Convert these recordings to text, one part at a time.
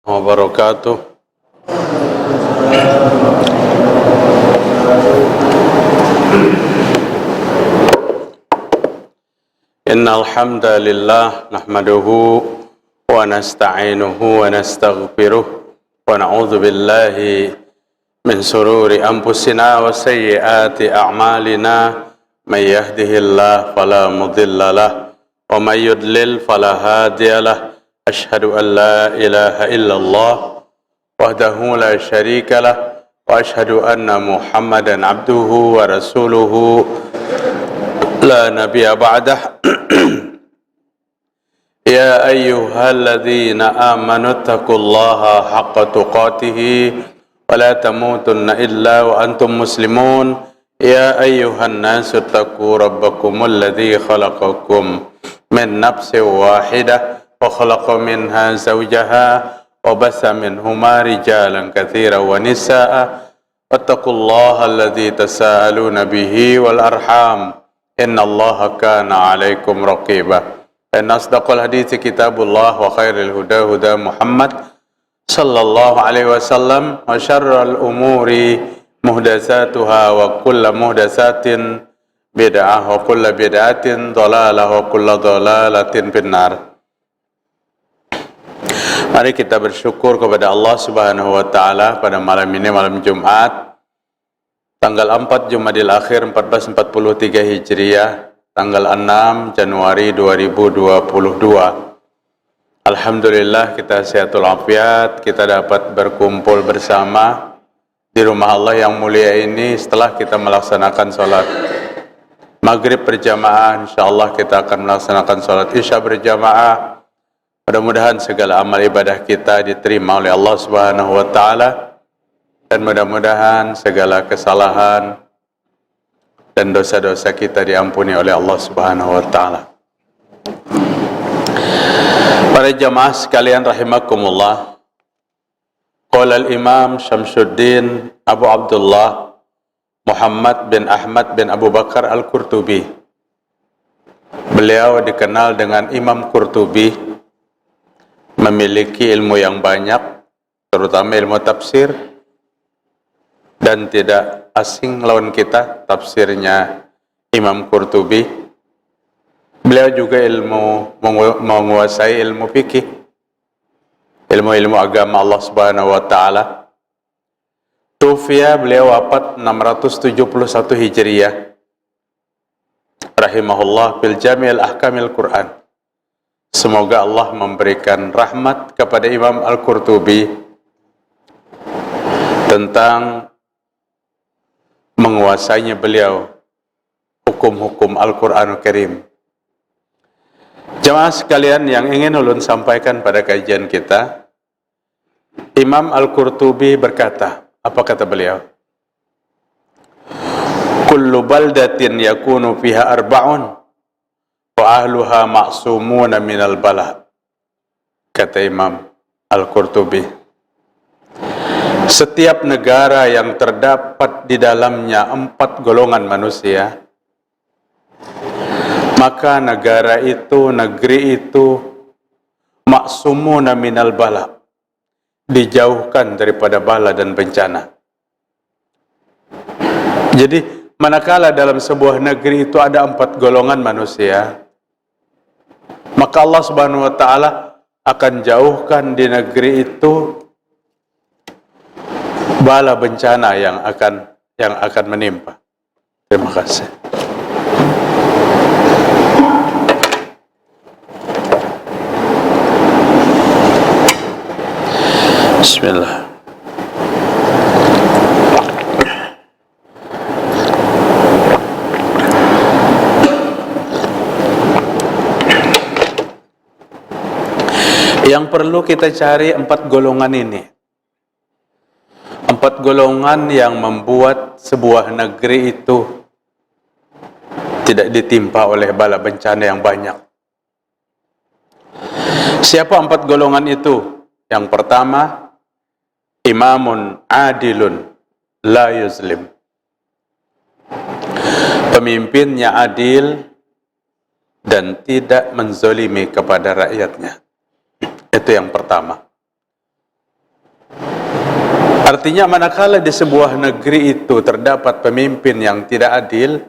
wabarakatuh. Innal hamdalillah nahmaduhu wa nasta'inuhu wa nastaghfiruh wa na'udzu billahi min sururi anfusina wa sayyiati a'malina may yahdihillahu fala mudilla lahu wa may yudlil fala hadiyalah. Asyhadu an la ilaha illallah wahdahu la syarika lah wa asyhadu anna Muhammadan abduhu wa rasuluhu la nabiyya ba'dah. Ya ayyuhalladzina amanu taqullaha haqqa tuqatih wa la tamutunna illa wa antum muslimun. Ya ayyuhan nasu taqu rabbakumul ladzi khalaqakum min nafsin wahidah wa khalaqa minha zawjaha wa bassa minhuma rijalan katsiran wa nisaa'a wattaqullaha alladzi tasaaluna bihi wal arham innallaha kana 'alaikum raqiba. Asdaqul hadithi kitabullah wa khairil huda huda Muhammad sallallahu alaihi wasallam wa syarrul umuri muhdatsatuha wa kullu muhdatsatin bid'ah wa kullu bid'atin dhalalah wa kullu dhalalatin finnar. Mari kita bersyukur kepada Allah Subhanahu wa taala pada malam ini, malam Jumat tanggal 4 Jumadil Akhir 1443 Hijriah, tanggal 6 Januari 2022. Alhamdulillah kita sehatul afiat, kita dapat berkumpul bersama di rumah Allah yang mulia ini setelah kita melaksanakan sholat maghrib berjamaah. Insyaallah kita akan melaksanakan sholat isya berjamaah. Mudah-mudahan segala amal ibadah kita diterima oleh Allah Subhanahu wa taala, dan mudah-mudahan segala kesalahan dan dosa-dosa kita diampuni oleh Allah Subhanahu wa taala. Para jamaah sekalian rahimakumullah, qala al-Imam Syamsuddin Abu Abdullah Muhammad bin Ahmad bin Abu Bakar Al-Qurtubi. Beliau dikenal dengan Imam Qurtubi, memiliki ilmu yang banyak, terutama ilmu tafsir, dan tidak asing lawan kita tafsirnya Imam Qurtubi. Beliau juga menguasai ilmu fikih, ilmu-ilmu agama Allah Subhanahu wa taala. Tufiya, beliau wafat 671 Hijriah. Rahimahullah fil Jami' al-Ahkamil Quran. Semoga Allah memberikan rahmat kepada Imam Al-Qurtubi tentang menguasainya beliau hukum-hukum Al-Quranul Karim. Jemaah sekalian yang ingin ulun sampaikan pada kajian kita, Imam Al-Qurtubi berkata, apa kata beliau? Kullu baldatin yakunu fiha arba'un wa ahluha ma'sumuna minal bala. Kata Imam Al-Qurtubi, setiap negara yang terdapat di dalamnya 4 golongan manusia, maka negara itu, negeri itu ma'sumuna minal bala, dijauhkan daripada bala dan bencana. Jadi manakala dalam sebuah negeri itu ada 4 golongan manusia, maka Allah Subhanahu wa taala akan jauhkan di negeri itu bala bencana yang akan menimpa. Terima kasih. Bismillah. Yang perlu kita cari 4 golongan ini. 4 golongan yang membuat sebuah negeri itu tidak ditimpa oleh bala bencana yang banyak. Siapa 4 golongan itu? Yang pertama, imamun adilun la yuzlim. Pemimpinnya adil dan tidak menzolimi kepada rakyatnya. Itu yang pertama. Artinya manakala di sebuah negeri itu terdapat pemimpin yang tidak adil,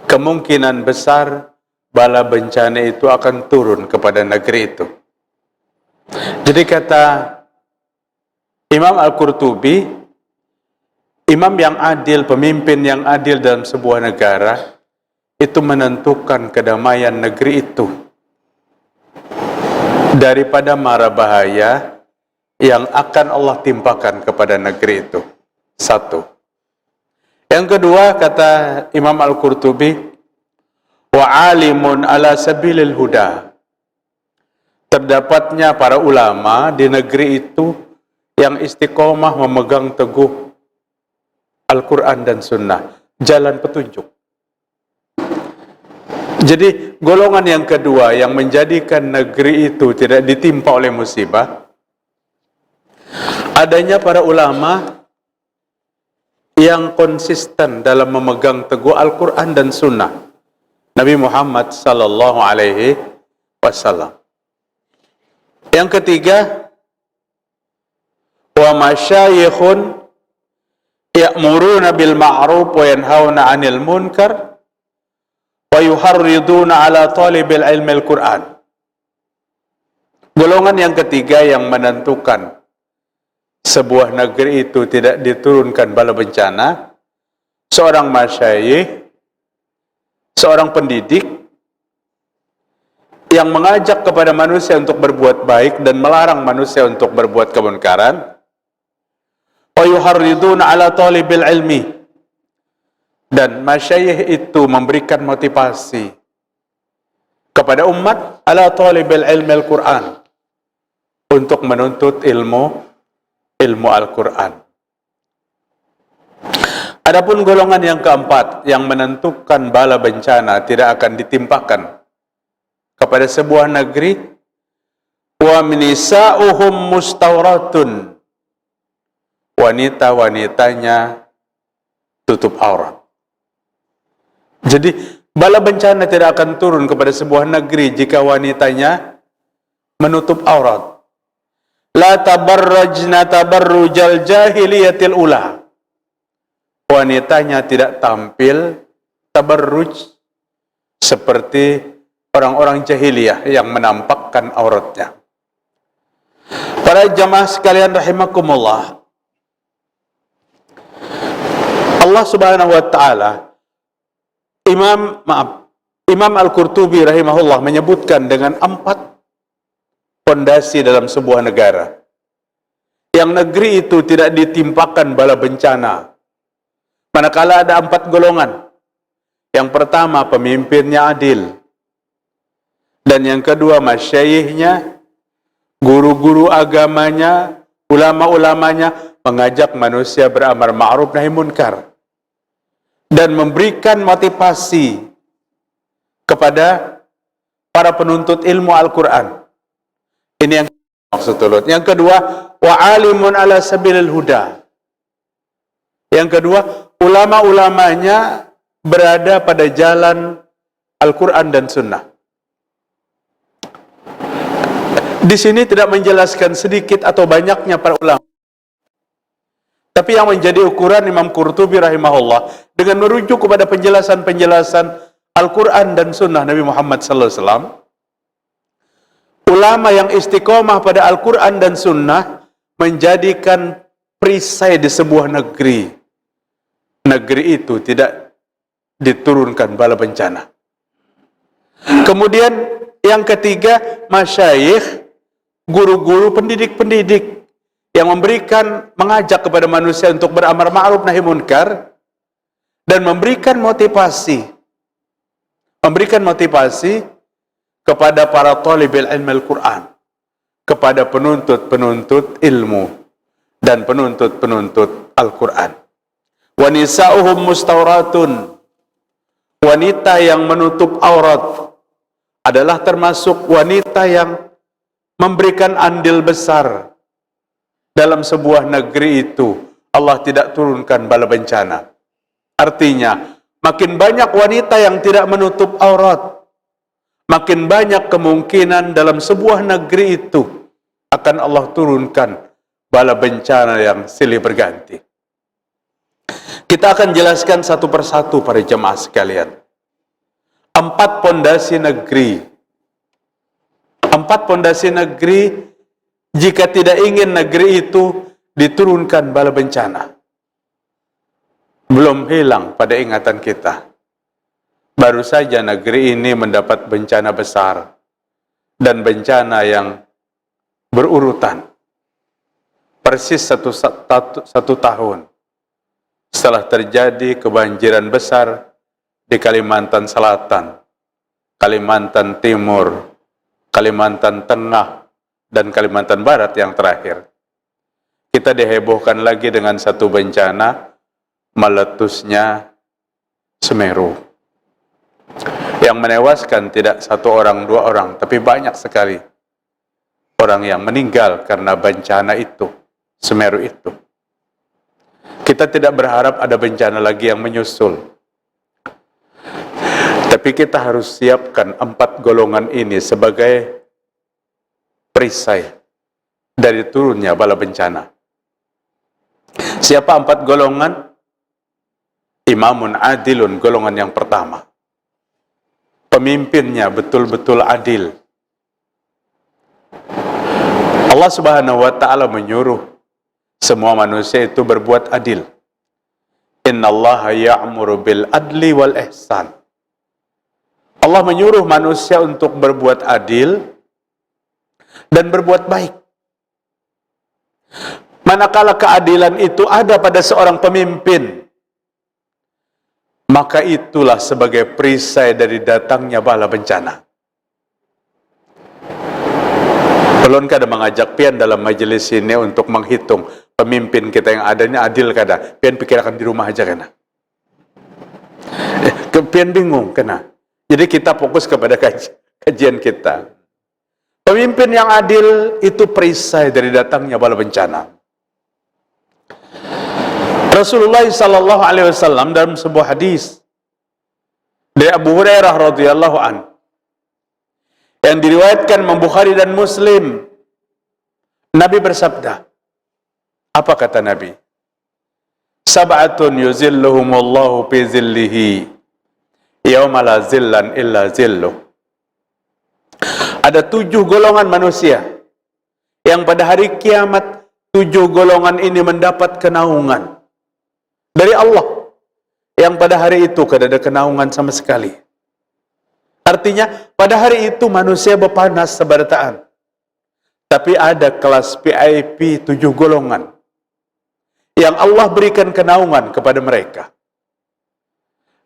kemungkinan besar bala bencana itu akan turun kepada negeri itu. Jadi kata Imam Al-Qurtubi, imam yang adil, pemimpin yang adil dalam sebuah negara, itu menentukan kedamaian negeri itu daripada mara bahaya yang akan Allah timpakan kepada negeri itu. Satu. Yang kedua, kata Imam Al-Qurtubi, wa alimun ala sabilil huda. Terdapatnya para ulama di negeri itu yang istiqomah memegang teguh Al-Quran dan Sunnah, jalan petunjuk. Jadi golongan yang kedua yang menjadikan negeri itu tidak ditimpa oleh musibah, adanya para ulama yang konsisten dalam memegang teguh Al-Quran dan Sunnah Nabi Muhammad sallallahu alaihi wasallam. Yang ketiga, wa masyayikhun ya'muruna bil ma'ruf wa yanhauna 'anil munkar wa yuharriduna 'ala talibil ilmi al-Qur'an. Golongan yang ketiga yang menentukan sebuah negeri itu tidak diturunkan bala bencana, seorang masyayikh, seorang pendidik yang mengajak kepada manusia untuk berbuat baik dan melarang manusia untuk berbuat kemunkaran. Wa yuharriduna 'ala talibil ilmi, dan masyayikh itu memberikan motivasi kepada umat 'ala talibil ilmi al-Qur'an, untuk menuntut ilmu Al-Quran. Adapun golongan yang keempat yang menentukan bala bencana tidak akan ditimpakan kepada sebuah negeri, wa nisa'uhum mustawratun, wanita-wanitanya tutup aurat. Jadi bala bencana tidak akan turun kepada sebuah negeri jika wanitanya menutup aurat. La tabarrajna tabarrujal jahiliyatil ula. Wanitanya tidak tampil tabarruj seperti orang-orang jahiliyah yang menampakkan auratnya. Para jamaah sekalian rahimakumullah, Allah Subhanahu wa taala, Imam Al-Qurtubi rahimahullah menyebutkan dengan 4 fondasi dalam sebuah negara. Yang negeri itu tidak ditimpakan bala bencana manakala ada 4 golongan. Yang pertama, pemimpinnya adil. Dan yang kedua, masyayikhnya, guru-guru agamanya, ulama-ulamanya mengajak manusia beramar ma'ruf nahi munkar dan memberikan motivasi kepada para penuntut ilmu Al-Quran. Ini yang maksud tulut. Yang kedua, wa alimun ala sabilil huda. Yang kedua, ulama-ulamanya berada pada jalan Al-Quran dan Sunnah. Di sini tidak menjelaskan sedikit atau banyaknya para ulama. Tapi yang menjadi ukuran Imam Qurtubi rahimahullah dengan merujuk kepada penjelasan-penjelasan Al-Quran dan Sunnah Nabi Muhammad SAW, ulama yang istiqomah pada Al-Quran dan Sunnah menjadikan perisai di sebuah negeri. Negeri itu tidak diturunkan bala bencana. Kemudian yang ketiga, masyayikh, guru-guru, pendidik-pendidik yang mengajak kepada manusia untuk beramar ma'ruf nahi munkar dan memberikan motivasi kepada para talibil ilmi Al-Quran, kepada penuntut-penuntut ilmu dan penuntut-penuntut Al-Quran. Wa nisa'uhum mustawratun, wanita yang menutup aurat adalah termasuk wanita yang memberikan andil besar dalam sebuah negeri itu. Allah tidak turunkan bala bencana. Artinya, makin banyak wanita yang tidak menutup aurat, makin banyak kemungkinan dalam sebuah negeri itu akan Allah turunkan bala bencana yang silih berganti. Kita akan jelaskan satu persatu para jemaah sekalian. 4 pondasi negeri. 4 pondasi negeri, jika tidak ingin negeri itu diturunkan bala bencana, belum hilang pada ingatan kita. Baru saja negeri ini mendapat bencana besar dan bencana yang berurutan. Persis satu tahun setelah terjadi kebanjiran besar di Kalimantan Selatan, Kalimantan Timur, Kalimantan Tengah, dan Kalimantan Barat yang terakhir. Kita dihebohkan lagi dengan satu bencana, meletusnya Semeru. Yang menewaskan tidak 1 orang, 2 orang, tapi banyak sekali orang yang meninggal karena bencana itu, Semeru itu. Kita tidak berharap ada bencana lagi yang menyusul. Tapi kita harus siapkan 4 golongan ini sebagai perisai dari turunnya bala bencana. Siapa 4 golongan? Imamun adilun, golongan yang pertama. Pemimpinnya betul-betul adil. Allah Subhanahu wa ta'ala menyuruh semua manusia itu berbuat adil. Innallaha ya'muru bil adli wal ihsan. Allah menyuruh manusia untuk berbuat adil dan berbuat baik. Manakala keadilan itu ada pada seorang pemimpin, maka itulah sebagai perisai dari datangnya bala bencana. Belum kada mengajak pian dalam majelis ini untuk menghitung pemimpin kita yang ada ini adil kada. Pian pikirkan di rumah aja kena. Pian bingung kena. Jadi kita fokus kepada kajian kita. Pemimpin yang adil itu perisai dari datangnya bala bencana. Rasulullah sallallahu alaihi wasallam dalam sebuah hadis dari Abu Hurairah radhiyallahu an yang diriwayatkan Imam Bukhari dan Muslim, Nabi bersabda, apa kata Nabi? Sab'atun yuzilluhumullahu fi zillihi yauma la zillan illa zilluh. Ada 7 golongan manusia yang pada hari kiamat 7 golongan ini mendapat kenaungan dari Allah, yang pada hari itu kada ada kenaungan sama sekali. Artinya pada hari itu manusia berpanas sebarataan. Tapi ada kelas VIP 7 golongan yang Allah berikan kenaungan kepada mereka.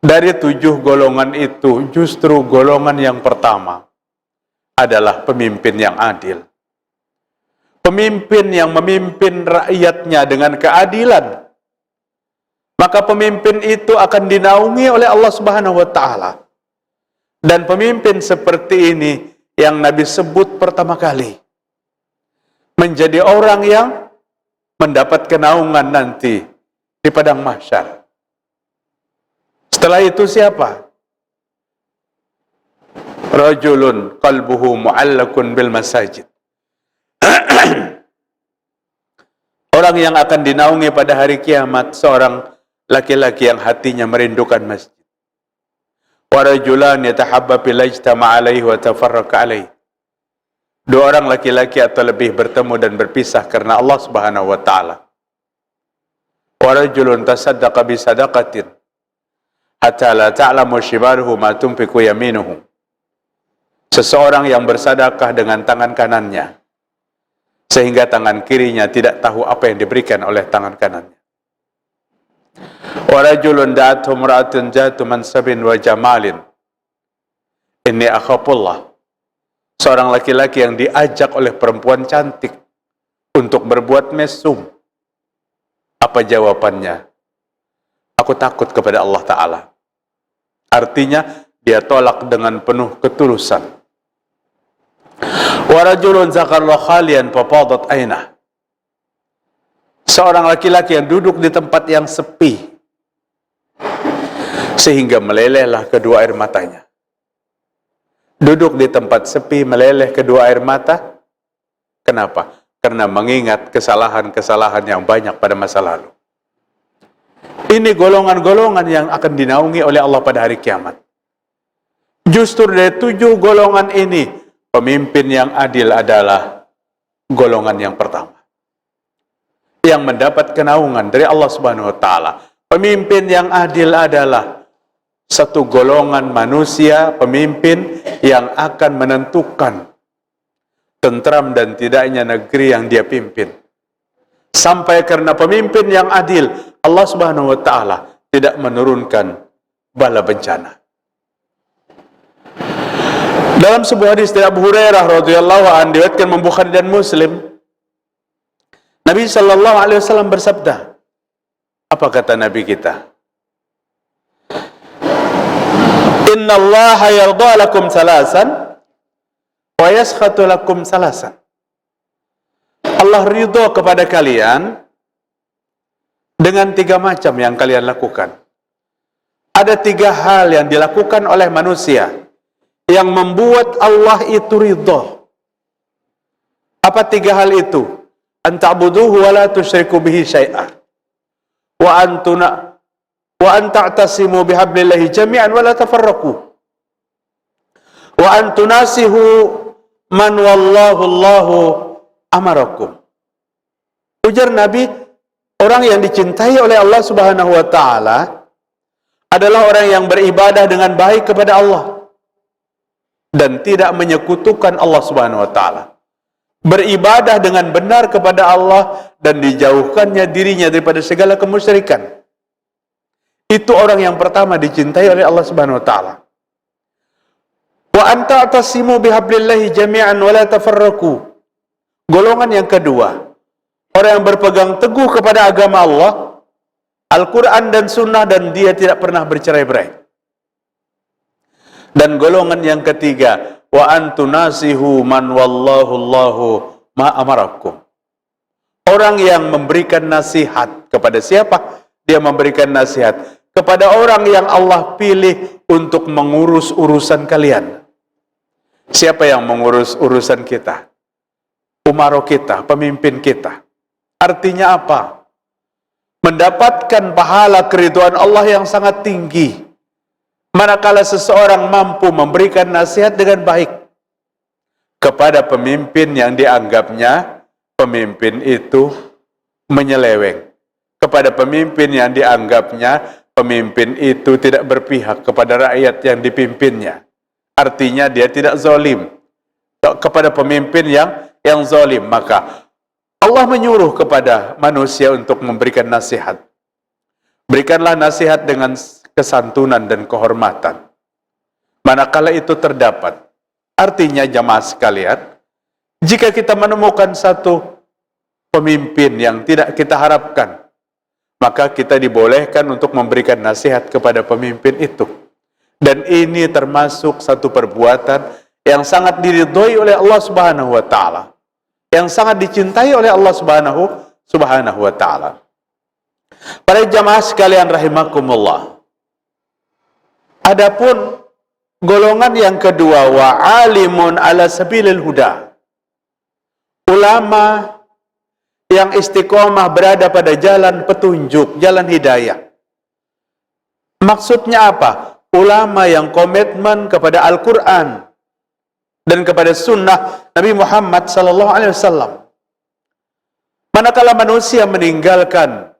Dari 7 golongan itu, justru golongan yang pertama adalah pemimpin yang adil. Pemimpin yang memimpin rakyatnya dengan keadilan. Maka pemimpin itu akan dinaungi oleh Allah Subhanahu wa ta'ala. Dan pemimpin seperti ini yang Nabi sebut pertama kali menjadi orang yang mendapat kenaungan nanti di padang mahsyar. Setelah itu siapa? Rajulun qalbuhu mu'allakun bil masajid. Orang yang akan dinaungi pada hari kiamat, seorang laki-laki yang hatinya merindukan masjid. Wa rajulan yatahabba fil ijtama' alaihi wa tafarraqa alaihi. 2 orang laki-laki atau lebih bertemu dan berpisah karena Allah Subhanahu wa taala. Wa rajulun tasaddaqa bi sadaqatin hatta la ta'lamu shimaluhu ma tunfiqu yaminuhu. Seseorang yang bersedekah dengan tangan kanannya sehingga tangan kirinya tidak tahu apa yang diberikan oleh tangan kanannya. Wa rajulun da'athu imra'atun zatu mansabin wa jamalin inni akhafullah. Seorang laki-laki yang diajak oleh perempuan cantik untuk berbuat mesum. Apa jawabannya? Aku takut kepada Allah Ta'ala. Artinya dia tolak dengan penuh ketulusan. Wa rajulun zakarallahu khalian fafadat ainah. Seorang laki-laki yang duduk di tempat yang sepi sehingga melelehlah kedua air matanya. Duduk di tempat sepi meleleh kedua air mata. Kenapa? karena mengingat kesalahan-kesalahan yang banyak pada masa lalu. Ini golongan-golongan yang akan dinaungi oleh Allah pada hari kiamat. Justru dari 7 golongan ini, pemimpin yang adil adalah golongan yang pertama, yang mendapat kenaungan dari Allah Subhanahu wa taala. Pemimpin yang adil adalah satu golongan manusia, pemimpin yang akan menentukan tentram dan tidaknya negeri yang dia pimpin. Sampai karena pemimpin yang adil, Allah Subhanahu wa taala tidak menurunkan bala bencana. Dalam sebuah hadis dari Abu Hurairah radhiyallahu anhu, diriwayatkan Imam Bukhari dan Muslim, Nabi sallallahu alaihi wasallam bersabda, apa kata Nabi kita? Innallaha yarda lakum salasan wa yaskhatu lakum salasan. Allah ridho kepada kalian dengan 3 macam yang kalian lakukan. Ada 3 hal yang dilakukan oleh manusia yang membuat Allah itu ridho. Apa 3 hal itu? An ta'buduhu wa la tusyriku bihi syai'a, wa an ta'tasimu bihablillahi jami'an wa la tafarraqu, wa an tunasihu man wallahu Allahu amarakum. Ujar Nabi, orang yang dicintai oleh Allah Subhanahu wa taala adalah orang yang beribadah dengan baik kepada Allah dan tidak menyekutukan Allah Subhanahu wa taala. Beribadah dengan benar kepada Allah dan dijauhkannya dirinya daripada segala kemusyrikan. Itu orang yang pertama dicintai oleh Allah Subhanahu wa taala. Wa anta atasimu bihablillahi jami'an wa la tafarraqu. Golongan yang kedua, orang yang berpegang teguh kepada agama Allah, Al-Quran dan Sunnah, dan dia tidak pernah bercerai-berai. Dan golongan yang ketiga, wa antunasihu man wallahu Allahu ma amarakum. Orang yang memberikan nasihat kepada siapa? Dia memberikan nasihat kepada orang yang Allah pilih untuk mengurus urusan kalian. Siapa yang mengurus urusan kita? Umaro kita, pemimpin kita. Artinya apa? Mendapatkan pahala keridhaan Allah yang sangat tinggi manakala seseorang mampu memberikan nasihat dengan baik kepada pemimpin yang dianggapnya pemimpin itu menyeleweng, kepada pemimpin yang dianggapnya pemimpin itu tidak berpihak kepada rakyat yang dipimpinnya. Artinya dia tidak zalim. Kepada pemimpin yang zalim, maka Allah menyuruh kepada manusia untuk memberikan nasihat. Berikanlah nasihat dengan kesantunan dan kehormatan manakala itu terdapat. Artinya jamaah sekalian, jika kita menemukan satu pemimpin yang tidak kita harapkan, maka kita dibolehkan untuk memberikan nasihat kepada pemimpin itu. Dan ini termasuk satu perbuatan yang sangat diridhoi oleh Allah Subhanahu wa taala, yang sangat dicintai oleh Allah Subhanahu wa taala. Para jamaah sekalian rahimakumullah. Adapun golongan yang kedua, wa alimun ala sabilil huda. Ulama yang istiqomah berada pada jalan petunjuk, jalan hidayah. Maksudnya apa? Ulama yang komitmen kepada Al-Quran dan kepada sunnah Nabi Muhammad SAW. Manakala manusia meninggalkan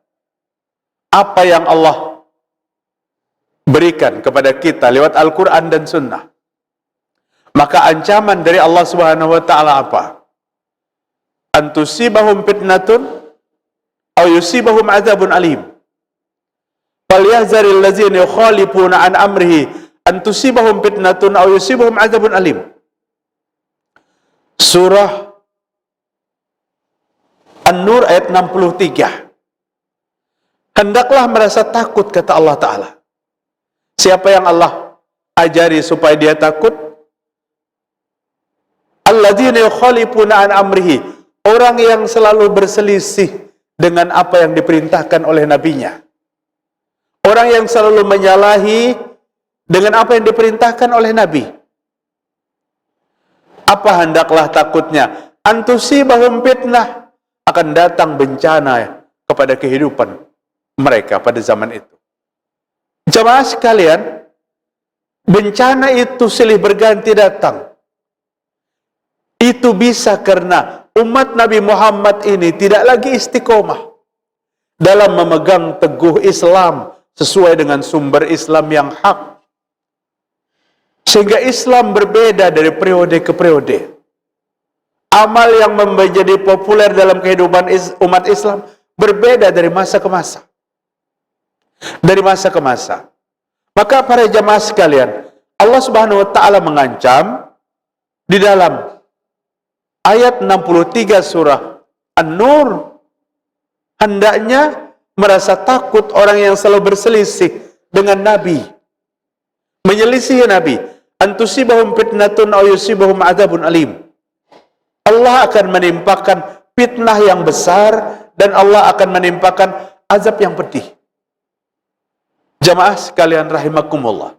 apa yang Allah berikan kepada kita lewat Al-Quran dan sunnah, maka ancaman dari Allah Subhanahu wa taala apa? Antusibahum fitnatun aw yusibahum adzabun alim. Falyahzaril ladzina yukhalifuna an amrihi an tusibahum fitnatun aw yusibahum adzabun alim. Surah An-Nur ayat 63. Hendaklah merasa takut, kata Allah Ta'ala. Siapa yang Allah ajari supaya dia takut? Alladzina yukhalifuna an amrihi. Orang yang selalu berselisih dengan apa yang diperintahkan oleh nabinya. Orang yang selalu menyalahi dengan apa yang diperintahkan oleh nabi. Apa hendaklah takutnya? antusibahum fitnah, akan datang bencana kepada kehidupan mereka pada zaman itu. Jamaah sekalian, bencana itu silih berganti datang. Itu bisa karena umat Nabi Muhammad ini tidak lagi istiqomah dalam memegang teguh Islam sesuai dengan sumber Islam yang hak. Sehingga Islam berbeda dari periode ke periode. Amal yang menjadi populer dalam kehidupan umat Islam berbeda dari masa ke masa. Dari masa ke masa. Maka para jamaah sekalian, Allah Subhanahu wa taala mengancam di dalam ayat 63 surah An-Nur, hendaknya merasa takut orang yang selalu berselisih dengan Nabi, menyelisihi Nabi, antusibahum fitnatun aw yusibahum adzabun alim. Allah akan menimpakan fitnah yang besar dan Allah akan menimpakan azab yang pedih. Jamaah sekalian rahimakumullah.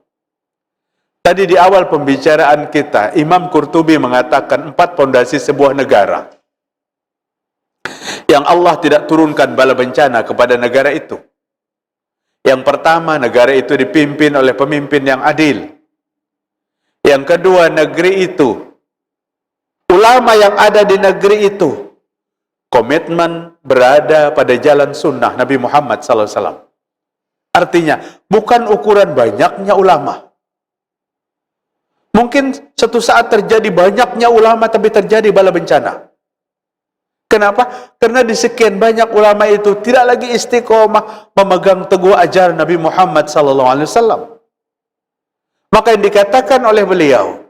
Tadi di awal pembicaraan kita, Imam Qurtubi mengatakan 4 pondasi sebuah negara yang Allah tidak turunkan bala bencana kepada negara itu. Yang pertama, negara itu dipimpin oleh pemimpin yang adil. Yang kedua, negeri itu, ulama yang ada di negeri itu, komitmen berada pada jalan sunnah Nabi Muhammad SAW. Artinya, bukan ukuran banyaknya ulama. Mungkin suatu saat terjadi banyaknya ulama, tapi terjadi bala bencana. Kenapa? Karena di sekian banyak ulama itu tidak lagi istiqomah memegang teguh ajaran Nabi Muhammad SAW. Maka yang dikatakan oleh beliau,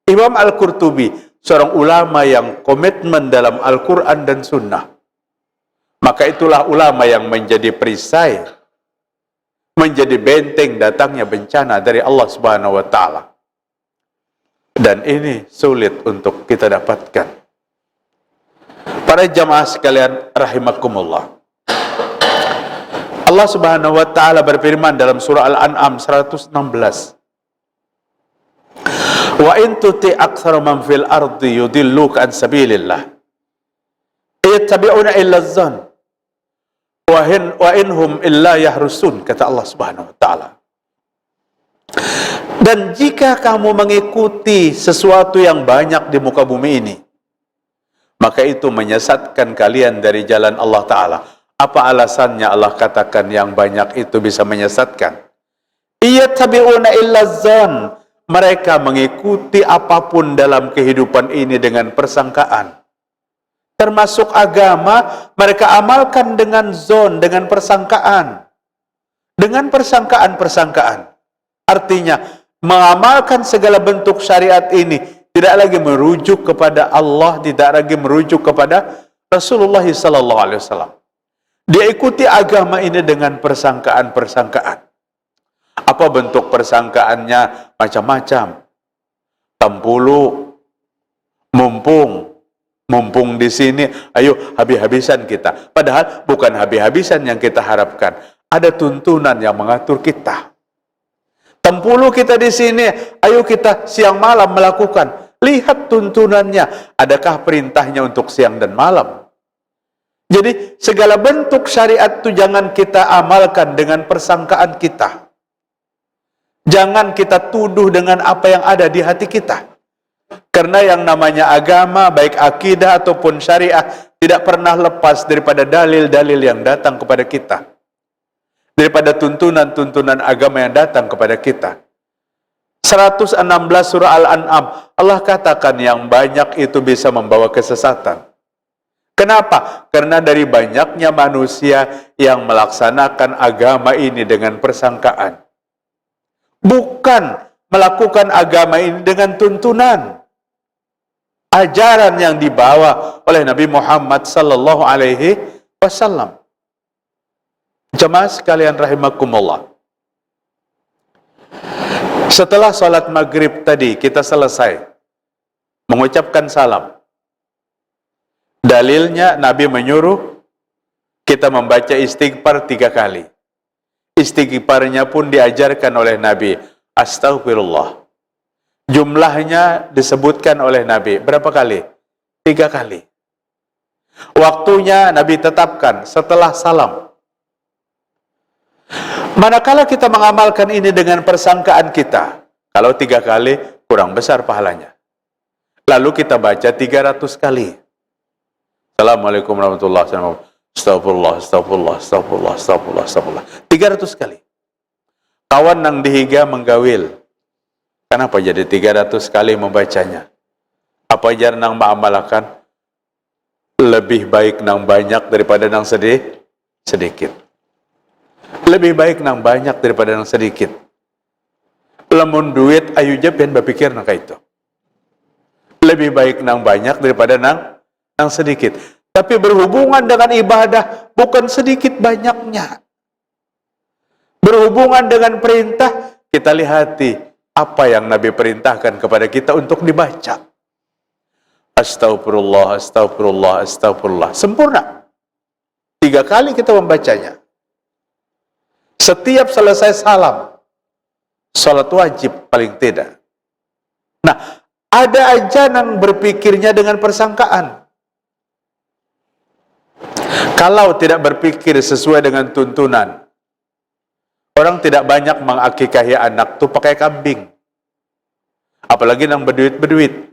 Imam Al-Qurtubi, seorang ulama yang komitmen dalam Al-Quran dan Sunnah. Maka itulah ulama yang menjadi perisai, menjadi benteng datangnya bencana dari Allah Subhanahu wa taala. Dan ini sulit untuk kita dapatkan. Para jamaah sekalian rahimakumullah. Allah Subhanahu wa taala berfirman dalam surah Al-An'am 116. Wa in tuti aktsara man fil ardi yudilluka an sabilillah yattabi'una illa adh-dhann wa inhum illa yahrusun, kata Allah Subhanahu wa taala. Dan jika kamu mengikuti sesuatu yang banyak di muka bumi ini, maka itu menyesatkan kalian dari jalan Allah Ta'ala. Apa alasannya Allah katakan yang banyak itu bisa menyesatkan? Iyattabi'una illa adh-dhann, mereka mengikuti apapun dalam kehidupan ini dengan persangkaan. Termasuk agama, mereka amalkan dengan zon, dengan persangkaan. Dengan persangkaan-persangkaan. Artinya, mengamalkan segala bentuk syariat ini tidak lagi merujuk kepada Allah, tidak lagi merujuk kepada Rasulullah SAW. Dia ikuti agama ini dengan persangkaan-persangkaan. Apa bentuk persangkaannya? Macam-macam. Tampulu, mumpung di sini, ayo habis-habisan kita. Padahal bukan habis-habisan yang kita harapkan. Ada tuntunan yang mengatur kita. Tampulu kita di sini, ayo kita siang malam melakukan. Lihat tuntunannya, adakah perintahnya untuk siang dan malam? Jadi segala bentuk syariat itu jangan kita amalkan dengan persangkaan kita. Jangan kita tuduh dengan apa yang ada di hati kita. Karena yang namanya agama, baik akidah ataupun syariah, tidak pernah lepas daripada dalil-dalil yang datang kepada kita. Daripada tuntunan-tuntunan agama yang datang kepada kita. 116 surah Al-An'am, Allah katakan yang banyak itu bisa membawa kesesatan. Kenapa? Karena dari banyaknya manusia yang melaksanakan agama ini dengan persangkaan. Bukan melakukan agama ini dengan tuntunan. Ajaran yang dibawa oleh Nabi Muhammad sallallahu alaihi wasallam. Jemaah sekalian rahimakumullah. Setelah salat maghrib tadi kita selesai mengucapkan salam. Dalilnya Nabi menyuruh kita membaca istighfar 3 kali. Istighfarnya pun diajarkan oleh Nabi. Astaghfirullah. Jumlahnya disebutkan oleh Nabi. Berapa kali? 3 kali. Waktunya Nabi tetapkan setelah salam. Manakala kita mengamalkan ini dengan persangkaan kita, kalau 3 kali kurang besar pahalanya. Lalu kita baca 300 kali. Assalamualaikum warahmatullahi wabarakatuh. Astagfirullah, astagfirullah, astagfirullah, astagfirullah, astagfirullah. 300 kali. Kawan nang dihiga menggawil. Kenapa jadi 300 kali membacanya? Apa jar nang mengamalkan? Lebih baik nang banyak daripada nang sedikit. Lebih baik nang banyak daripada nang sedikit. Lamun duit ayu jepen berpikir nang itu. Lebih baik nang banyak daripada nang sedikit. Tapi berhubungan dengan ibadah bukan sedikit banyaknya. Berhubungan dengan perintah, kita lihati apa yang Nabi perintahkan kepada kita untuk dibaca. Astagfirullah, astagfirullah, astagfirullah. Sempurna. 3 kali kita membacanya. Setiap selesai salam. Salat wajib paling tidak. Nah, ada aja yang berpikirnya dengan persangkaan. Kalau tidak berpikir sesuai dengan tuntunan, orang tidak banyak mengakikahi anak tuh pakai kambing. Apalagi yang berduit.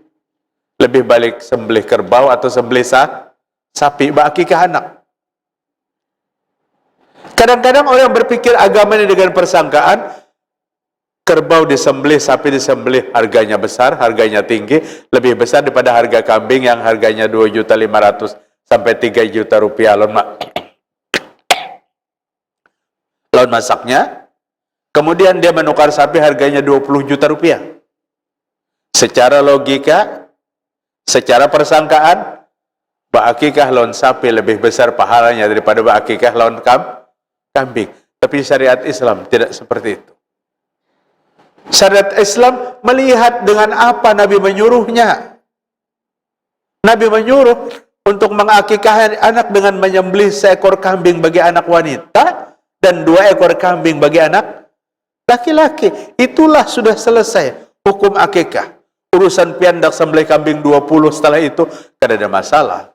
Lebih balik sembelih kerbau atau sembelih sapi, akikah anak. Kadang-kadang orang berpikir agama ini dengan persangkaan, kerbau disembelih, sapi disembelih, harganya besar, harganya tinggi, lebih besar daripada harga kambing yang harganya 2.500.000 sampai 3 juta rupiah lawan masaknya. Kemudian dia menukar sapi harganya 20 juta rupiah. Secara logika, secara persangkaan, akikah lawan sapi lebih besar pahalanya daripada akikah lawan kambing. Tapi syariat Islam tidak seperti itu. Syariat Islam melihat dengan apa Nabi menyuruhnya. Nabi menyuruh untuk mengakikah anak dengan menyembelih seekor kambing bagi anak wanita dan 2 ekor kambing bagi anak laki-laki. Itulah sudah selesai hukum akikah. Urusan piandak sembelih kambing 20 setelah itu kada ada masalah.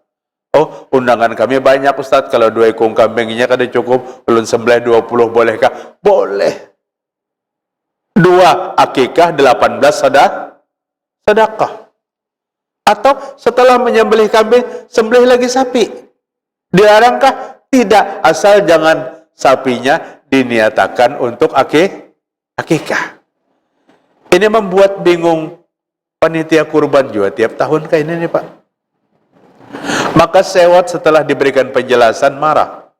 Oh, undangan kami banyak Ustaz, kalau 2 ekor kambingnya kada cukup, ulun sembelih 20 bolehkah? Boleh. 2 akikah, 18 sedekah. Atau setelah menyembelih kambing, sembelih lagi sapi. Dilarangkah? Tidak, asal jangan sapinya diniatakan untuk akikah. Ini membuat bingung panitia kurban juga tiap tahun kayak ini nih Pak. Maka sewot setelah diberikan penjelasan marah.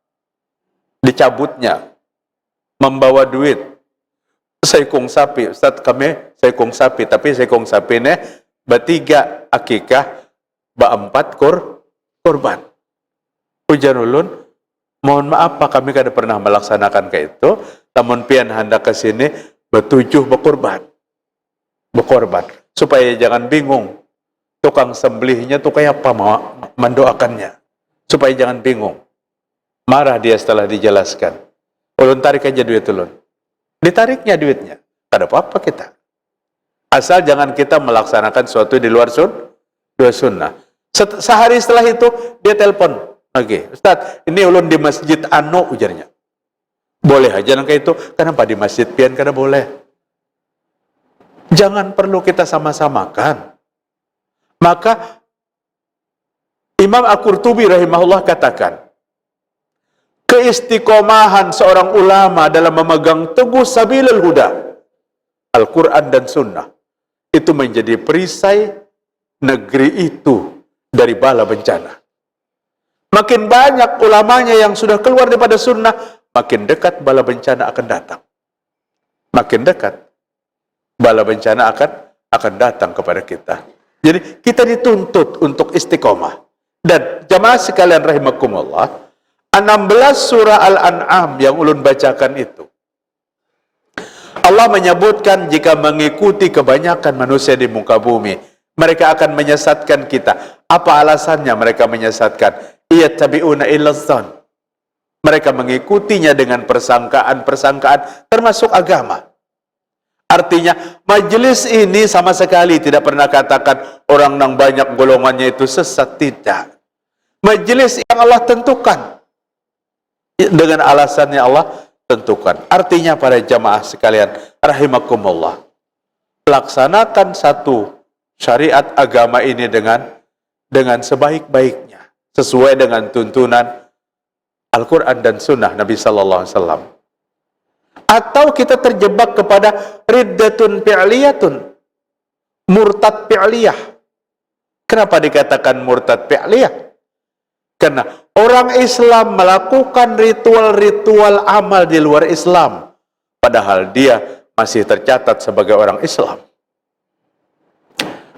Dicabutnya. Membawa duit. Seekong sapi. Ustaz kami seekong sapi. Tapi seekong sapi ini 3 akikah, 4 kurban. Ujar ulun, mohon maaf Pak, kami kada pernah melaksanakan kayak itu. Namun pian hendak ke sini 7 berkorban. Supaya jangan bingung. Tukang sembelihnya tuh kayak apa mendoakannya. Supaya jangan bingung. Marah dia setelah dijelaskan. Ulun tarik aja duit ulun. Ditariknya duitnya. Ada apa-apa kita. Asal jangan kita melaksanakan sesuatu di luar sunnah. Sehari setelah itu dia telepon lagi. Ustaz, ini ulun di masjid Ano ujarnya. Boleh aja nang kayak itu. Kenapa di masjid pian kada boleh? Jangan perlu kita sama-samakan. Maka Imam Al-Qurtubi rahimahullah katakan, keistiqomahan seorang ulama dalam memegang teguh sabilul huda, Al-Quran dan Sunnah, itu menjadi perisai negeri itu dari bala bencana. Makin banyak ulamanya yang sudah keluar daripada sunnah, makin dekat bala bencana akan datang. Makin dekat bala bencana akan datang kepada kita. Jadi kita dituntut untuk istiqomah. Dan jamaah sekalian rahimakumullah, 16 surah Al-An'am yang ulun bacakan itu, Allah menyebutkan jika mengikuti kebanyakan manusia di muka bumi, mereka akan menyesatkan kita. Apa alasannya mereka menyesatkan? Iyattabi'una illa dzan. Mereka mengikutinya dengan persangkaan-persangkaan termasuk agama. Artinya majelis ini sama sekali tidak pernah katakan orang yang banyak golongannya itu sesat, tidak. Majelis yang Allah tentukan, dengan alasannya Allah tentukan. Artinya para jamaah sekalian rahimakumullah, laksanakan satu syariat agama ini dengan sebaik-baiknya, sesuai dengan tuntunan Al-Quran dan Sunnah Nabi Sallallahu Alaihi Wasallam. Atau kita terjebak kepada riddatun fi'liyatun, murtad fi'liyah. Kenapa dikatakan murtad fi'liyah? Karena orang Islam melakukan ritual-ritual amal di luar Islam, padahal dia masih tercatat sebagai orang Islam.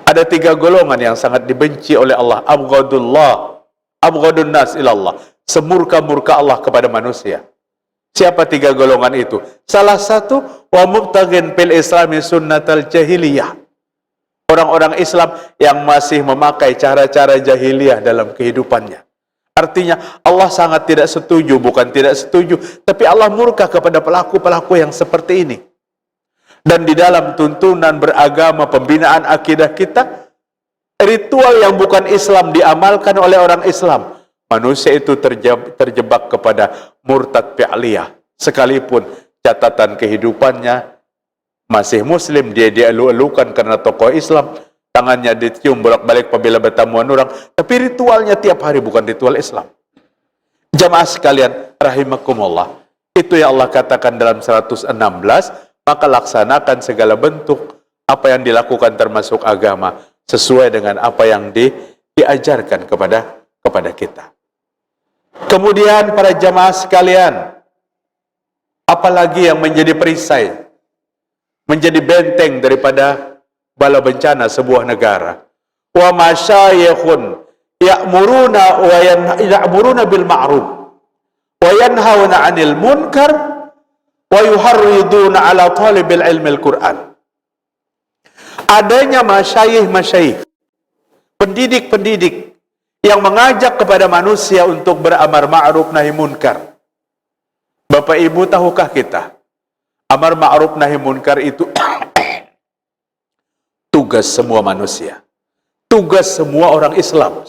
Ada 3 golongan yang sangat dibenci oleh Allah. Abghadun nas ilallah, semurka-murka Allah kepada manusia. Siapa 3 golongan itu? Salah satu, wa mubtaghin fil islami sunnatal jahiliyah. Orang-orang Islam yang masih memakai cara-cara jahiliyah dalam kehidupannya. Artinya Allah sangat tidak setuju, bukan tidak setuju, tapi Allah murka kepada pelaku-pelaku yang seperti ini. Dan di dalam tuntunan beragama, pembinaan akidah kita, ritual yang bukan Islam diamalkan oleh orang Islam. Manusia itu terjebak kepada murtad fi'liyah. Sekalipun catatan kehidupannya masih muslim, dia dielu-elukan karena tokoh Islam, tangannya dicium bolak-balik apabila bertamuan orang, tapi ritualnya tiap hari bukan ritual Islam. Jamaah sekalian rahimakumullah, itu yang Allah katakan dalam 116, maka laksanakan segala bentuk apa yang dilakukan termasuk agama sesuai dengan apa yang diajarkan kepada kita. Kemudian para jamaah sekalian, apalagi yang menjadi perisai, menjadi benteng daripada bala bencana sebuah negara. Wa masyayikhun ya'muruna bil ma'ruf wa yanhauna 'anil munkar wa yuharriduna 'ala talibil ilmi al-Qur'an. Adanya masyayikh, pendidik-pendidik yang mengajak kepada manusia untuk beramar ma'ruf nahi munkar. Bapak Ibu, tahukah kita, amar ma'ruf nahi munkar itu tugas semua manusia, tugas semua orang Islam.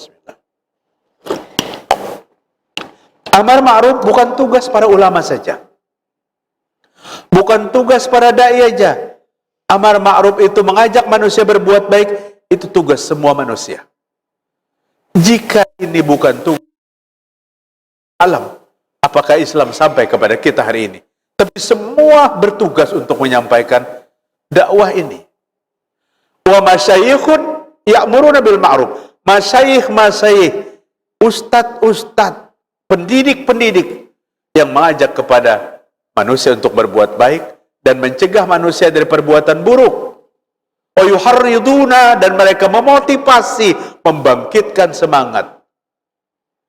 Amar ma'ruf bukan tugas para ulama saja, bukan tugas para dai aja. Amar ma'ruf itu mengajak manusia berbuat baik, itu tugas semua manusia. Jika ini bukan tugas alam, apakah Islam sampai kepada kita hari ini? Tapi semua bertugas untuk menyampaikan dakwah ini. Wa masyayikhun ya'muruna bil ma'ruf. Masyayikh, ustad, pendidik yang mengajak kepada manusia untuk berbuat baik dan mencegah manusia dari perbuatan buruk. Wa yuharriduna, dan mereka memotivasi, membangkitkan semangat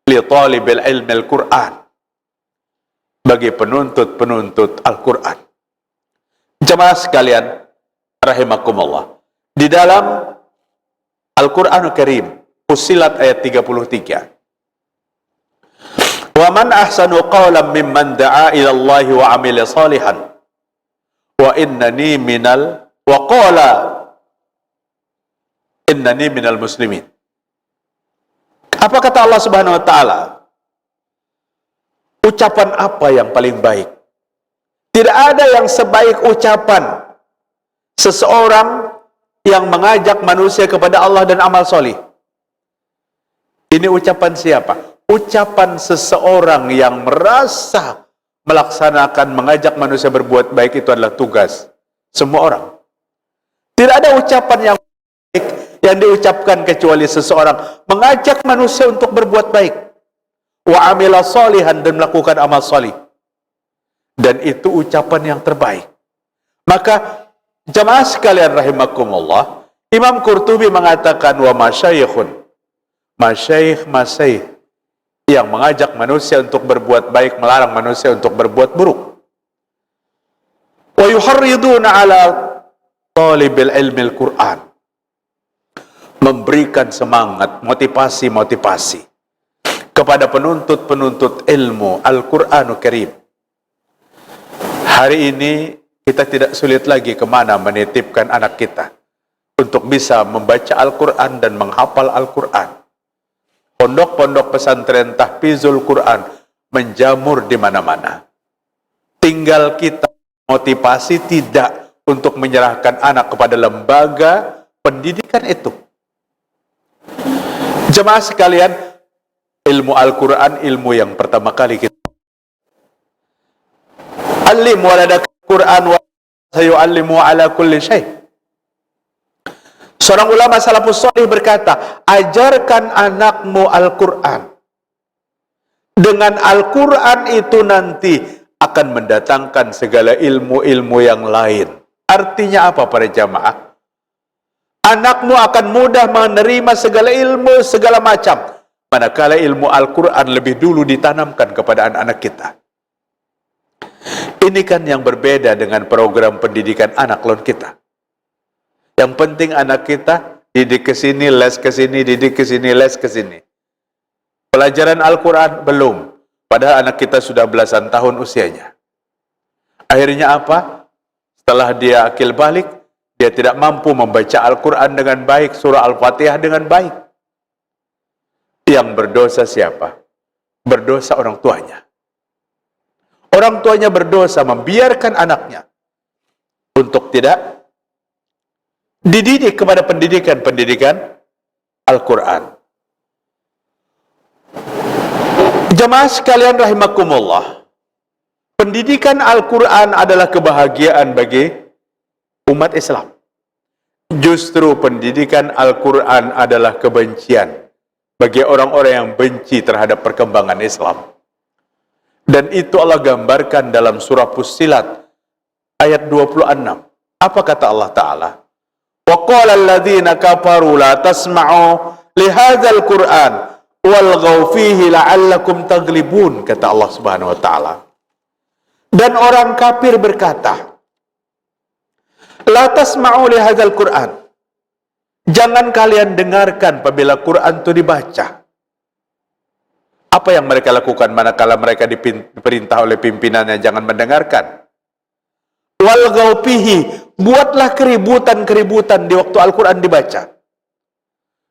li talibil ilmi al-Qur'an, bagi penuntut Al-Quran. Jemaah sekalian rahimakumullah, di dalam Al-Quranul Karim, Fussilat ayat 33, wa man ahsanu qawlan mimman da'a ila Allah wa amila salihan wa innani minal muslimin. Apa kata Allah Subhanahu wa taala? Ucapan apa yang paling baik? Tidak ada yang sebaik ucapan seseorang yang mengajak manusia kepada Allah dan amal solih. Ini ucapan siapa? Ucapan seseorang yang merasa melaksanakan, mengajak manusia berbuat baik itu adalah tugas semua orang. Tidak ada ucapan yang baik yang diucapkan kecuali seseorang mengajak manusia untuk berbuat baik, wa amila salihan, dan melakukan amal salih, dan itu ucapan yang terbaik. Maka jamaah sekalian rahimakumullah, Imam Qurtubi mengatakan wa masyayikhun, masyayikh yang mengajak manusia untuk berbuat baik, melarang manusia untuk berbuat buruk. Wa yuharriduna ala talibil ilmi al-Qur'an, memberikan semangat, motivasi kepada penuntut ilmu Al-Quranul Karim. Hari ini kita tidak sulit lagi kemana menitipkan anak kita untuk bisa membaca Al-Quran dan menghafal Al-Quran. Pondok-pondok pesantren tahfizul Quran menjamur di mana-mana. Tinggal kita motivasi tidak untuk menyerahkan anak kepada lembaga pendidikan itu. Jemaah sekalian, ilmu Al-Quran ilmu yang pertama kali kita. Alim waladaka Quran wa sayu'allimu ala kulli syai'. Seorang ulama salafus salih berkata, ajarkan anakmu Al-Quran. Dengan Al-Quran itu nanti akan mendatangkan segala ilmu-ilmu yang lain. Artinya apa para jamaah? Anakmu akan mudah menerima segala ilmu, segala macam. Manakala ilmu Al-Quran lebih dulu ditanamkan kepada anak-anak kita. Ini kan yang berbeda dengan program pendidikan anak lon kita. Yang penting anak kita didik ke sini, les ke sini, didik ke sini, les ke sini. Pelajaran Al-Quran belum. Padahal anak kita sudah belasan tahun usianya. Akhirnya apa? Setelah dia akil balik, dia tidak mampu membaca Al-Quran dengan baik, surah Al-Fatihah dengan baik. Yang berdosa siapa? Berdosa orang tuanya. Orang tuanya berdosa membiarkan anaknya untuk tidak dididik kepada pendidikan Al-Quran. Jemaah sekalian rahimakumullah, pendidikan Al-Quran adalah kebahagiaan bagi umat Islam. Justru pendidikan Al-Quran adalah kebencian bagi orang-orang yang benci terhadap perkembangan Islam. Dan itu Allah gambarkan dalam surah Fussilat ayat 26. Apa kata Allah Ta'ala? وَقَالَ الَّذِينَ كَفَرُوا لَا تَسْمَعُوا لِهَذَا الْقُرْآنِ وَالْغَوْا فِيهِ لَعَلَّكُمْ تَغْلِبُونَ, kata Allah Subhanahu wa Ta'ala. Dan orang kafir berkata, لَا تَسْمَعُوا لِهَذَا الْقُرْآنِ, jangan kalian dengarkan apabila Quran itu dibaca. Apa yang mereka lakukan manakala mereka diperintah oleh pimpinannya jangan mendengarkan? Walghaw fihi, buatlah keributan-keributan di waktu Al-Quran dibaca.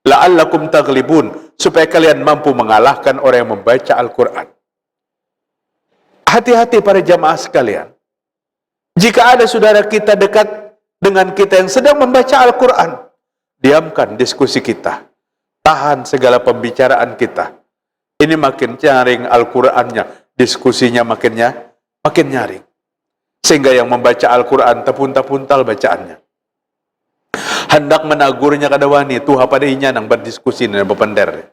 La'allakum taghlibun, supaya kalian mampu mengalahkan orang yang membaca Al-Quran. Hati-hati para jamaah sekalian. Jika ada saudara kita dekat dengan kita yang sedang membaca Al-Quran, diamkan diskusi kita. Tahan segala pembicaraan kita. Ini makin nyaring Al-Qurannya, diskusinya makin nyaring. Sehingga yang membaca Al-Quran tepunta-puntal bacaannya. Hendak menagurnya kada wani, tuha pada inya nang berdiskusi dan berpender.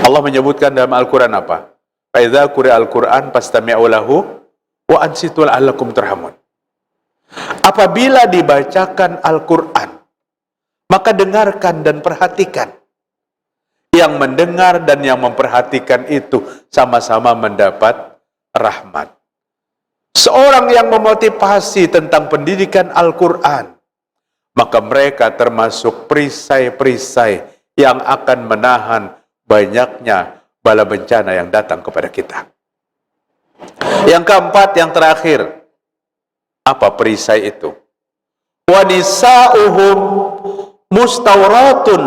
Allah menyebutkan dalam Al-Quran apa? Fa'idha quri'a Al-Quran fastami'u lahu wa ansitu la'allakum turhamun. Apabila dibacakan Al-Quran, maka dengarkan dan perhatikan. Yang mendengar dan yang memperhatikan itu sama-sama mendapat rahmat. Seorang yang memotivasi tentang pendidikan Al-Quran, maka mereka termasuk perisai-perisai yang akan menahan banyaknya bala bencana yang datang kepada kita. Yang keempat, yang terakhir, apa perisai itu? Wa nisa'uhum mustawratun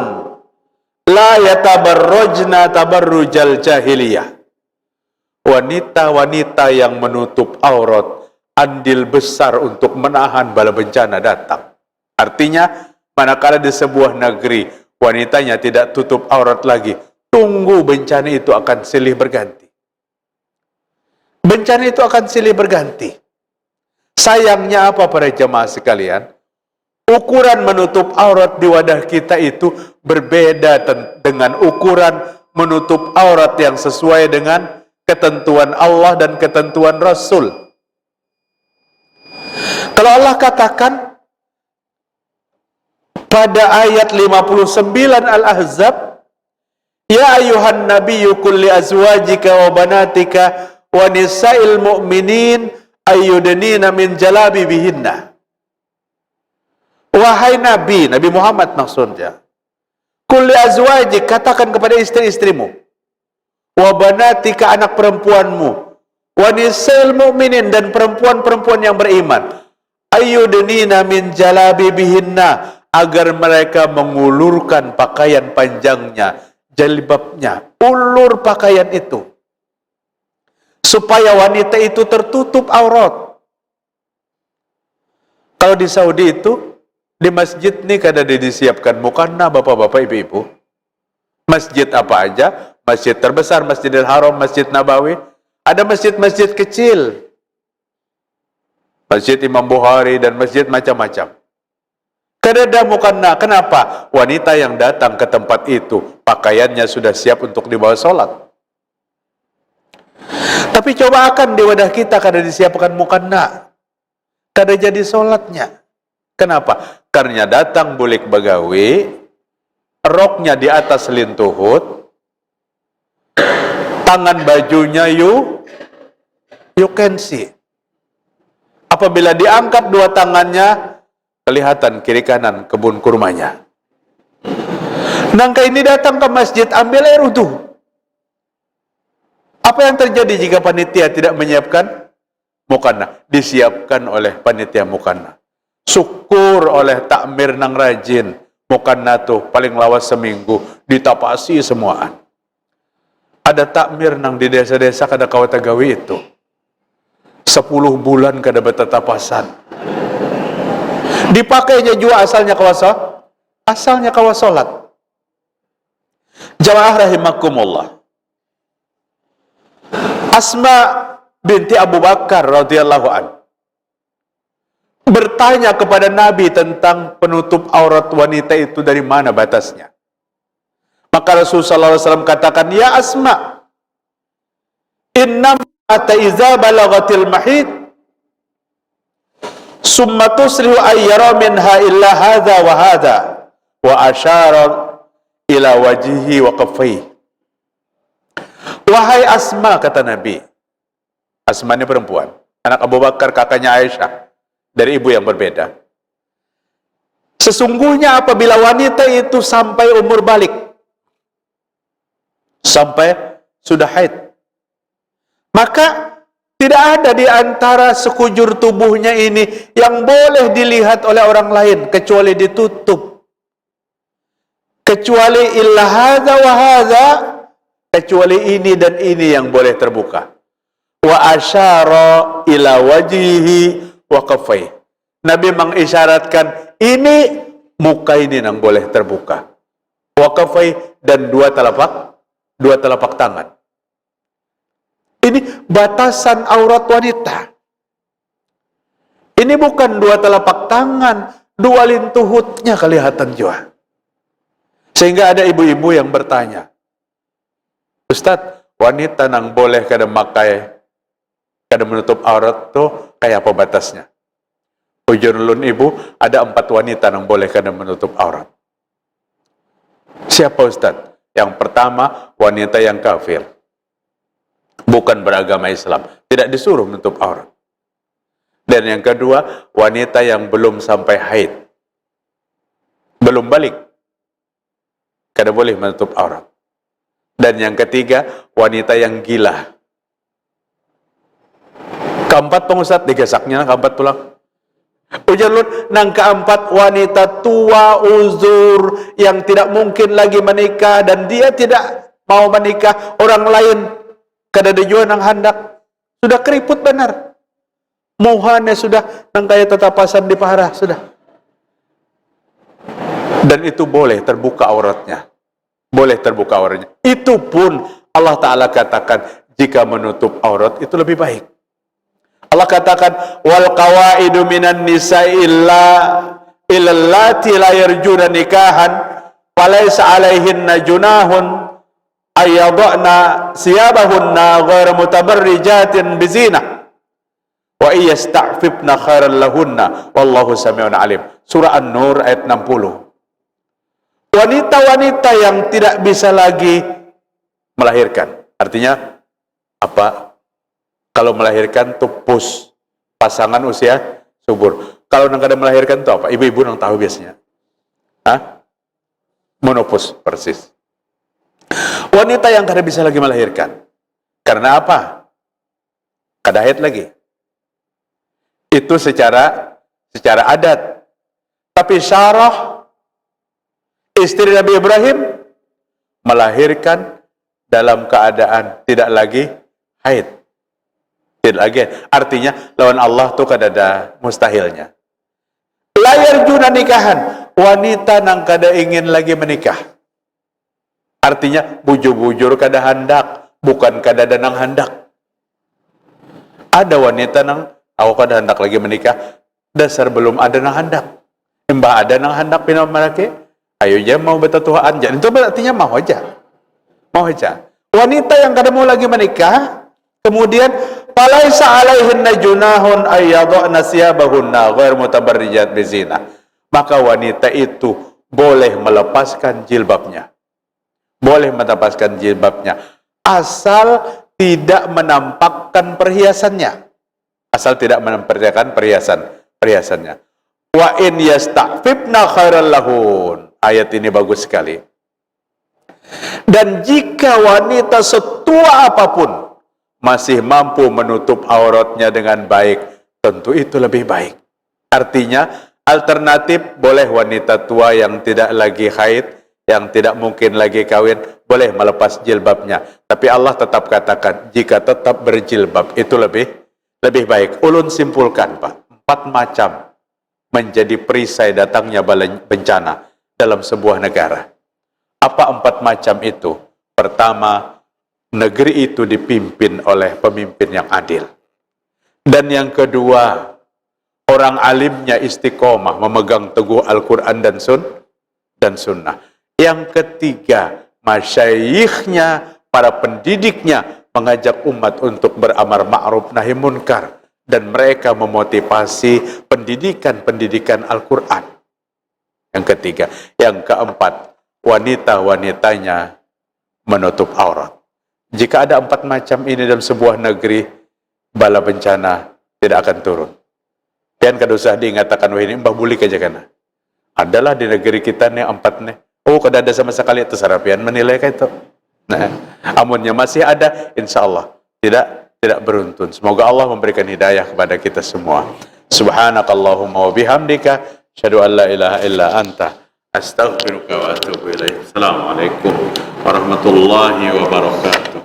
la yatabarrajna tabarrujal jahiliyah. Wanita-wanita yang menutup aurat andil besar untuk menahan bala bencana datang. Artinya, manakala di sebuah negeri wanitanya tidak tutup aurat lagi, tunggu bencana itu akan silih berganti. Bencana itu akan silih berganti. Sayangnya apa para jemaah sekalian? Ukuran menutup aurat di wadah kita itu berbeda dengan ukuran menutup aurat yang sesuai dengan ketentuan Allah dan ketentuan Rasul. Kalau Allah katakan pada ayat 59 Al-Ahzab, ya ayuhan nabiyyu qul li azwajika wa banatika wa nisa'il mu'minin ayyudnina min jalabibihinna. Wahai Nabi Muhammad maksudnya, qul li azwajik, katakan kepada istri-istrimu, wa banatika, anak perempuanmu, wa nisa'il mu'minin, dan perempuan-perempuan yang beriman, ayyudnina min jalabibihinna, agar mereka mengulurkan pakaian panjangnya, jalbabnya, ulur pakaian itu, supaya wanita itu tertutup aurat. Kalau di Saudi itu, di masjid nih kada disiapkan mukana, bapak-bapak, ibu-ibu. Masjid apa aja, masjid terbesar, Masjidil Haram, Masjid Nabawi, ada masjid-masjid kecil, Masjid Imam Bukhari, dan masjid macam-macam. Kada ada mukana. Kenapa? Wanita yang datang ke tempat itu, pakaiannya sudah siap untuk dibawa sholat. Tapi coba akan di wadah kita kada disiapkan mukana, kada jadi sholatnya. Kenapa? Karena datang bulik bagawi, roknya di atas lintuhut, tangan bajunya you can see. Apabila diangkat dua tangannya, kelihatan kiri kanan kebun kurmanya. Nangka ini datang ke masjid, ambil air wudu. Apa yang terjadi jika panitia tidak menyiapkan mukana? Disiapkan oleh panitia mukana. Syukur oleh takmir nang rajin, mukana tuh paling lawas seminggu ditapasi semuaan. Ada takmir nang di desa-desa kada kawat gawi itu 10 bulan kada betetapasan. Dipakainya juga asalnya kawas salat. Jamaah rahimakumullah. Asma binti Abu Bakar radhiyallahu an bertanya kepada Nabi tentang penutup aurat wanita itu, dari mana batasnya. Maka Rasulullah SAW katakan, ya Asma, innam iza balagatil mahid summa tusrihu ayyara minha illa hadha wa hadha, wa asyara ila wajihi wa kaffai. Wahai Asma, kata Nabi. Asma ini perempuan, anak Abu Bakar, kakaknya Aisyah, dari ibu yang berbeda. Sesungguhnya apabila wanita itu sampai umur balik, sampai sudah haid, maka tidak ada di antara sekujur tubuhnya ini yang boleh dilihat oleh orang lain, kecuali ditutup. Kecuali illa hadza wa hadza, kecuali ini dan ini yang boleh terbuka. Wa asyara ila wajihi wa kaffai. Nabi mengisyaratkan ini muka ini yang boleh terbuka. Wa kaffai, dan dua telapak tangan. Ini batasan aurat wanita. Ini bukan dua telapak tangan, dua lintuhutnya kelihatan juga. Sehingga ada ibu-ibu yang bertanya, Ustaz, wanita nang boleh kada makai, kada menutup aurat tuh kayak apa batasnya? Ujur ulun ibu, ada 4 wanita nang boleh kada menutup aurat. Siapa Ustaz? Yang pertama, wanita yang kafir, bukan beragama Islam, tidak disuruh menutup aurat. Dan yang kedua, wanita yang belum sampai haid, belum balik, kada boleh menutup aurat. Dan yang ketiga, wanita yang gila. Keempat, Ustaz, digesaknya keempat pulang. Ujar lu, nang keempat, wanita tua uzur yang tidak mungkin lagi menikah, dan dia tidak mau menikah, orang lain kada ada jua nang hendak, sudah keriput benar, muhanya sudah nang kaya tetapasan di paha sudah, dan itu boleh terbuka auratnya, boleh terbuka auratnya. Itu pun Allah Ta'ala katakan jika menutup aurat itu lebih baik. Allah katakan, wal qawaidu minan nisa'i illallati la yarjuna nikahan walaysa alaihinna junahun ayyadna siyabahunna ghairu mutabarrijatin bizina wa iyasta'fifna khairan lahunna wallahu sami'un alim. Surah An-Nur ayat 60. Wanita-wanita yang tidak bisa lagi melahirkan, artinya apa? Kalau melahirkan tuh pus, pasangan usia subur. Kalau nang kada melahirkan tuh apa? Ibu-ibu nang tahu biasanya. Hah? Menopause, persis. Wanita yang kada bisa lagi melahirkan. Karena apa? kada haid lagi. Itu secara adat. Tapi Sarah, istri Nabi Ibrahim, melahirkan dalam keadaan tidak lagi haid. Tidak lagi. Artinya lawan Allah tuh kada ada mustahilnya. Layar juna nikahan, wanita nang kada ingin lagi menikah. Artinya bujur-bujur kada handak, bukan kada ada nang handak. Ada wanita nang aku kada handak lagi menikah, dasar belum ada nang handak. Mbah ada nang handak pinam malaki, ayo aja mau betatuhaan aja. Itu berartinya mau aja. Mau aja. Wanita yang kada mau lagi menikah, kemudian falaisa alaihinna junahun ayyadhna siyabahunna ghair mutabarrijat bizina. Maka wanita itu boleh melepaskan jilbabnya. Boleh melepaskan jilbabnya asal tidak menampakkan perhiasannya. Asal tidak menampakkan perhiasannya. Wa in yasta'fifna khairal lahun. Ayat ini bagus sekali. Dan jika wanita setua apapun masih mampu menutup auratnya dengan baik, tentu itu lebih baik. Artinya, alternatif boleh wanita tua yang tidak lagi haid, yang tidak mungkin lagi kawin, boleh melepas jilbabnya. Tapi Allah tetap katakan, jika tetap berjilbab, itu lebih baik. Ulun simpulkan, Pak, 4 macam menjadi perisai datangnya bencana dalam sebuah negara. Apa 4 macam itu? Pertama, negeri itu dipimpin oleh pemimpin yang adil. Dan yang kedua, orang alimnya istiqomah, memegang teguh Al-Quran dan Sunnah. Yang ketiga, masyayikhnya, para pendidiknya, mengajak umat untuk beramar ma'ruf nahi munkar. Dan mereka memotivasi pendidikan Al-Quran. Yang ketiga. Yang keempat, wanita-wanitanya menutup aurat. Jika ada 4 macam ini dalam sebuah negeri, bala bencana tidak akan turun. Pian kada usah diingatakan, wah ini mbah bulik aja kana. Adalah di negeri kita nih 4 nih. Oh, kada ada sama sekali, itu sarapian menilai kayak itu. Nah, amunnya masih ada, insya Allah tidak beruntun. Semoga Allah memberikan hidayah kepada kita semua. Subhanakallahumma wa bihamdika, asyhadu an la ilaha illa anta, astaghfiruka wa atubu ilaik. Assalamualaikum warahmatullahi wabarakatuh.